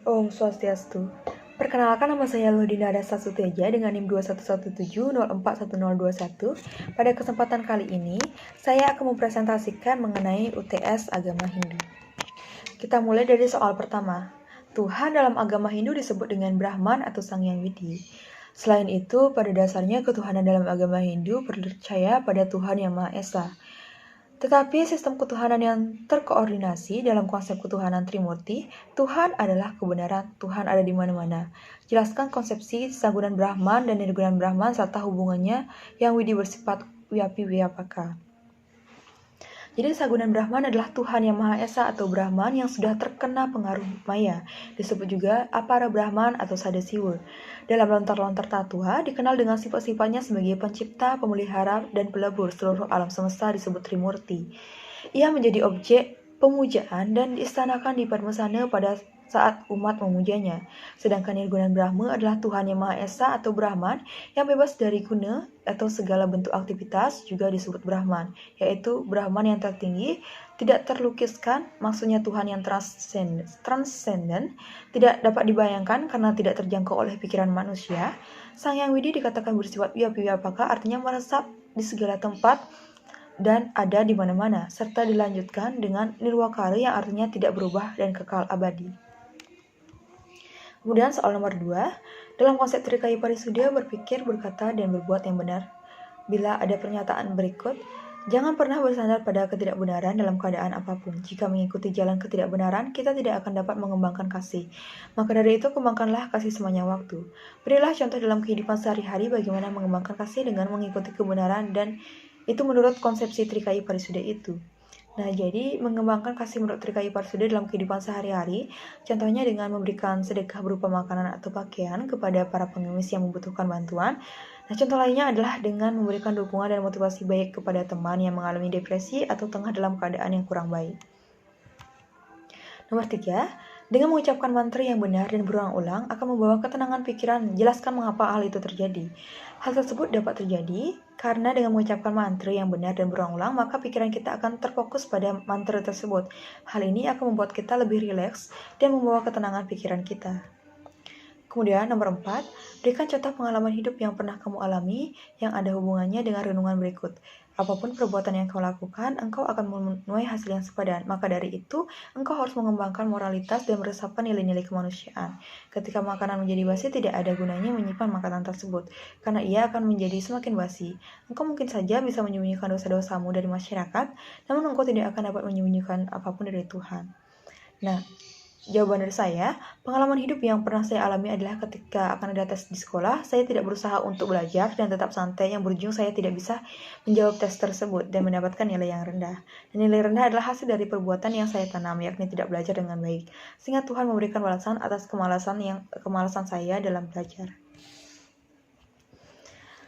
Om Swastiastu. Perkenalkan, nama saya Ludina Dasa Suteja dengan NIM 2117041021. Pada kesempatan kali ini, saya akan mempresentasikan mengenai UTS Agama Hindu. Kita mulai dari soal pertama. Tuhan dalam agama Hindu disebut dengan Brahman atau Sang Hyang Widi. Selain itu, pada dasarnya ketuhanan dalam agama Hindu percaya pada Tuhan Yang Maha Esa. Tetapi sistem ketuhanan yang terkoordinasi dalam konsep ketuhanan Trimurti, Tuhan adalah kebenaran, Tuhan ada di mana-mana. Jelaskan konsepsi Sagunan Brahman dan Nirgunan Brahman serta hubungannya yang Widi bersifat Wyapi Vyapaka. Jadi Sagunan Brahman adalah Tuhan Yang Maha Esa atau Brahman yang sudah terkena pengaruh Maya. Disebut juga Apara Brahman atau Sadasiwa. Dalam lontar-lontar tatua dikenal dengan sifat-sifatnya sebagai pencipta, pemelihara, dan pelebur seluruh alam semesta disebut Trimurti. Ia menjadi objek pemujaan dan diistanakan di Padmasana pada saat umat memujanya. Sedangkan Nirgunan Brahma adalah Tuhan Yang Maha Esa atau Brahman yang bebas dari guna atau segala bentuk aktivitas juga disebut Brahman, yaitu Brahman yang tertinggi, tidak terlukiskan, maksudnya Tuhan yang transenden, tidak dapat dibayangkan karena tidak terjangkau oleh pikiran manusia. Sang Hyang Widi dikatakan bersifat Vyapaka, artinya meresap di segala tempat dan ada di mana-mana, serta dilanjutkan dengan Nirwakara yang artinya tidak berubah dan kekal abadi. Kemudian soal nomor 2, dalam konsep Trikaya Parisuddha berpikir, berkata, dan berbuat yang benar. Bila ada pernyataan berikut, jangan pernah bersandar pada ketidakbenaran dalam keadaan apapun. Jika mengikuti jalan ketidakbenaran, kita tidak akan dapat mengembangkan kasih. Maka dari itu, kembangkanlah kasih sepanjang waktu. Berilah contoh dalam kehidupan sehari-hari bagaimana mengembangkan kasih dengan mengikuti kebenaran, dan itu menurut konsepsi Trikaya Parisuddha itu. Nah, jadi mengembangkan kasih menurut Trikaya Parisuddha dalam kehidupan sehari-hari, contohnya dengan memberikan sedekah berupa makanan atau pakaian kepada para pengemis yang membutuhkan bantuan. Nah, contoh lainnya adalah dengan memberikan dukungan dan motivasi baik kepada teman yang mengalami depresi atau tengah dalam keadaan yang kurang baik. Nomor 3, dengan mengucapkan mantra yang benar dan berulang-ulang akan membawa ketenangan pikiran. Jelaskan mengapa hal itu terjadi. Hal tersebut dapat terjadi karena dengan mengucapkan mantra yang benar dan berulang-ulang, maka pikiran kita akan terfokus pada mantra tersebut. Hal ini akan membuat kita lebih rileks dan membawa ketenangan pikiran kita. Kemudian nomor 4, berikan contoh pengalaman hidup yang pernah kamu alami yang ada hubungannya dengan renungan berikut. Apapun perbuatan yang kau lakukan, engkau akan menuai hasil yang sepadan. Maka dari itu, engkau harus mengembangkan moralitas dan meresapkan nilai-nilai kemanusiaan. Ketika makanan menjadi basi, tidak ada gunanya menyimpan makanan tersebut, karena ia akan menjadi semakin basi. Engkau mungkin saja bisa menyembunyikan dosa-dosamu dari masyarakat, namun engkau tidak akan dapat menyembunyikan apapun dari Tuhan. Nah, jawaban dari saya, pengalaman hidup yang pernah saya alami adalah ketika akan ada tes di sekolah, saya tidak berusaha untuk belajar dan tetap santai, yang berujung saya tidak bisa menjawab tes tersebut dan mendapatkan nilai yang rendah. Dan nilai rendah adalah hasil dari perbuatan yang saya tanam, yakni tidak belajar dengan baik. Sehingga Tuhan memberikan balasan atas kemalasan saya dalam belajar.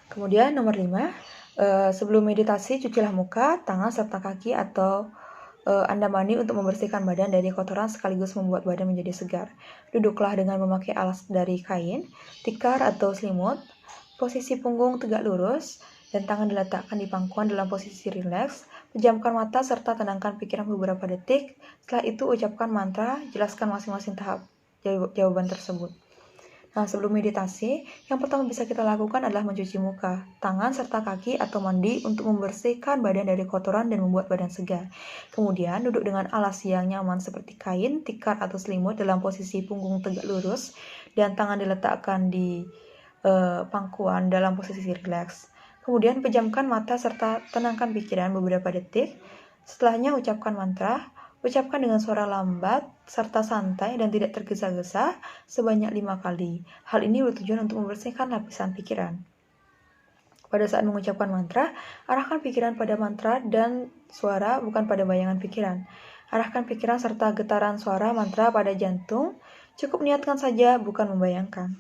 Kemudian nomor 5, sebelum meditasi cucilah muka, tangan, serta kaki atau Anda mandi untuk membersihkan badan dari kotoran sekaligus membuat badan menjadi segar. Duduklah dengan memakai alas dari kain, tikar atau selimut, posisi punggung tegak lurus, dan tangan diletakkan di pangkuan dalam posisi rileks. Pejamkan mata serta tenangkan pikiran beberapa detik. Setelah itu ucapkan mantra, jelaskan masing-masing tahap jawaban tersebut. Nah, sebelum meditasi, yang pertama bisa kita lakukan adalah mencuci muka, tangan, serta kaki atau mandi untuk membersihkan badan dari kotoran dan membuat badan segar. Kemudian, duduk dengan alas yang nyaman seperti kain, tikar, atau selimut dalam posisi punggung tegak lurus dan tangan diletakkan di pangkuan dalam posisi rileks. Kemudian, pejamkan mata serta tenangkan pikiran beberapa detik. Setelahnya, ucapkan mantra. Ucapkan dengan suara lambat, serta santai dan tidak tergesa-gesa sebanyak 5 kali. Hal ini bertujuan untuk membersihkan lapisan pikiran. Pada saat mengucapkan mantra, arahkan pikiran pada mantra dan suara, bukan pada bayangan pikiran. Arahkan pikiran serta getaran suara mantra pada jantung. Cukup niatkan saja, bukan membayangkan.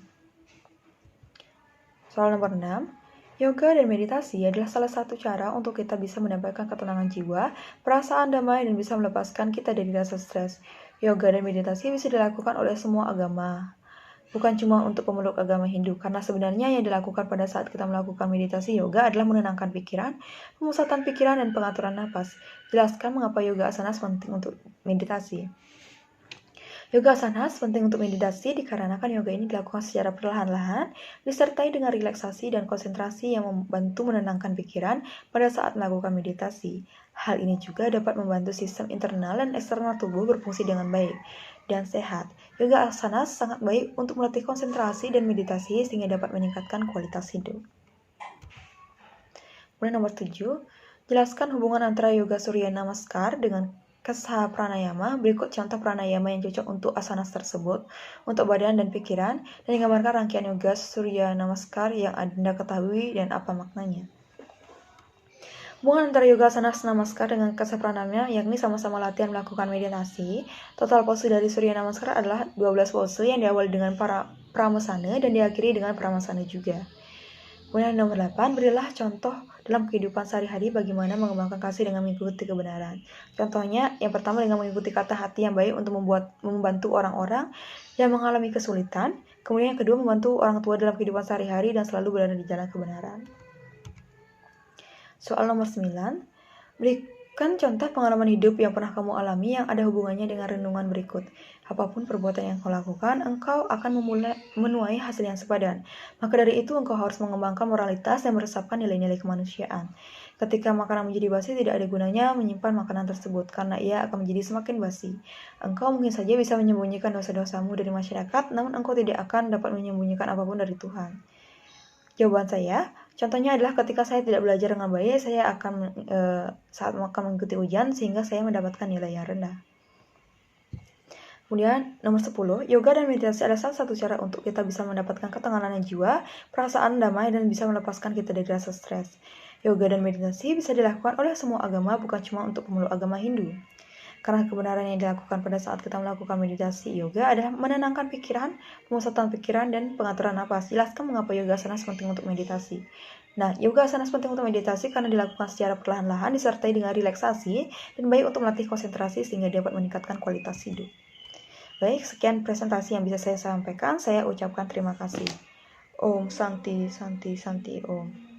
Soal nomor 6. Yoga dan meditasi adalah salah satu cara untuk kita bisa mendapatkan ketenangan jiwa, perasaan damai, dan bisa melepaskan kita dari rasa stres. Yoga dan meditasi bisa dilakukan oleh semua agama, bukan cuma untuk pemeluk agama Hindu, karena sebenarnya yang dilakukan pada saat kita melakukan meditasi yoga adalah menenangkan pikiran, pemusatan pikiran, dan pengaturan napas. Jelaskan mengapa yoga asanas penting untuk meditasi. Yoga asanas penting untuk meditasi dikarenakan yoga ini dilakukan secara perlahan-lahan, disertai dengan relaksasi dan konsentrasi yang membantu menenangkan pikiran pada saat melakukan meditasi. Hal ini juga dapat membantu sistem internal dan eksternal tubuh berfungsi dengan baik dan sehat. Yoga asanas sangat baik untuk melatih konsentrasi dan meditasi sehingga dapat meningkatkan kualitas hidup. Kemudian nomor 7, jelaskan hubungan antara yoga surya namaskar dengan Kasa pranayama. Berikut contoh pranayama yang cocok untuk asanas tersebut, untuk badan dan pikiran, dan digambarkan rangkaian yoga surya namaskar yang Anda ketahui dan apa maknanya. Hubungan antara yoga asanas namaskar dengan kasa pranayama yakni sama-sama latihan melakukan meditasi. Total pose dari surya namaskar adalah 12 pose yang diawali dengan para pramasana dan diakhiri dengan pramasana juga. Kemudian nomor 8, berilah contoh dalam kehidupan sehari-hari bagaimana mengembangkan kasih dengan mengikuti kebenaran. Contohnya, yang pertama dengan mengikuti kata hati yang baik untuk membantu orang-orang yang mengalami kesulitan. Kemudian yang kedua, membantu orang tua dalam kehidupan sehari-hari dan selalu berada di jalan kebenaran. Soal nomor 9, berikan contoh pengalaman hidup yang pernah kamu alami yang ada hubungannya dengan renungan berikut. Apapun perbuatan yang kau lakukan, engkau akan menuai hasil yang sepadan. Maka dari itu, engkau harus mengembangkan moralitas dan meresapkan nilai-nilai kemanusiaan. Ketika makanan menjadi basi, tidak ada gunanya menyimpan makanan tersebut, karena ia akan menjadi semakin basi. Engkau mungkin saja bisa menyembunyikan dosa-dosamu dari masyarakat, namun engkau tidak akan dapat menyembunyikan apapun dari Tuhan. Jawaban saya, contohnya adalah ketika saya tidak belajar dengan baik, saya akan saat mengikuti ujian sehingga saya mendapatkan nilai yang rendah. Kemudian nomor 10, yoga dan meditasi adalah salah satu cara untuk kita bisa mendapatkan ketenangan jiwa, perasaan damai, dan bisa melepaskan kita dari rasa stres. Yoga dan meditasi bisa dilakukan oleh semua agama, bukan cuma untuk pemeluk agama Hindu. Karena kebenaran yang dilakukan pada saat kita melakukan meditasi yoga adalah menenangkan pikiran, pemusatan pikiran, dan pengaturan napas. Jelaskan mengapa yoga asanas penting untuk meditasi. Nah, yoga asanas penting untuk meditasi karena dilakukan secara perlahan-lahan disertai dengan relaksasi dan baik untuk melatih konsentrasi sehingga dapat meningkatkan kualitas hidup. Baik, sekian presentasi yang bisa saya sampaikan. Saya ucapkan terima kasih. Om Santi Santi Santi Om.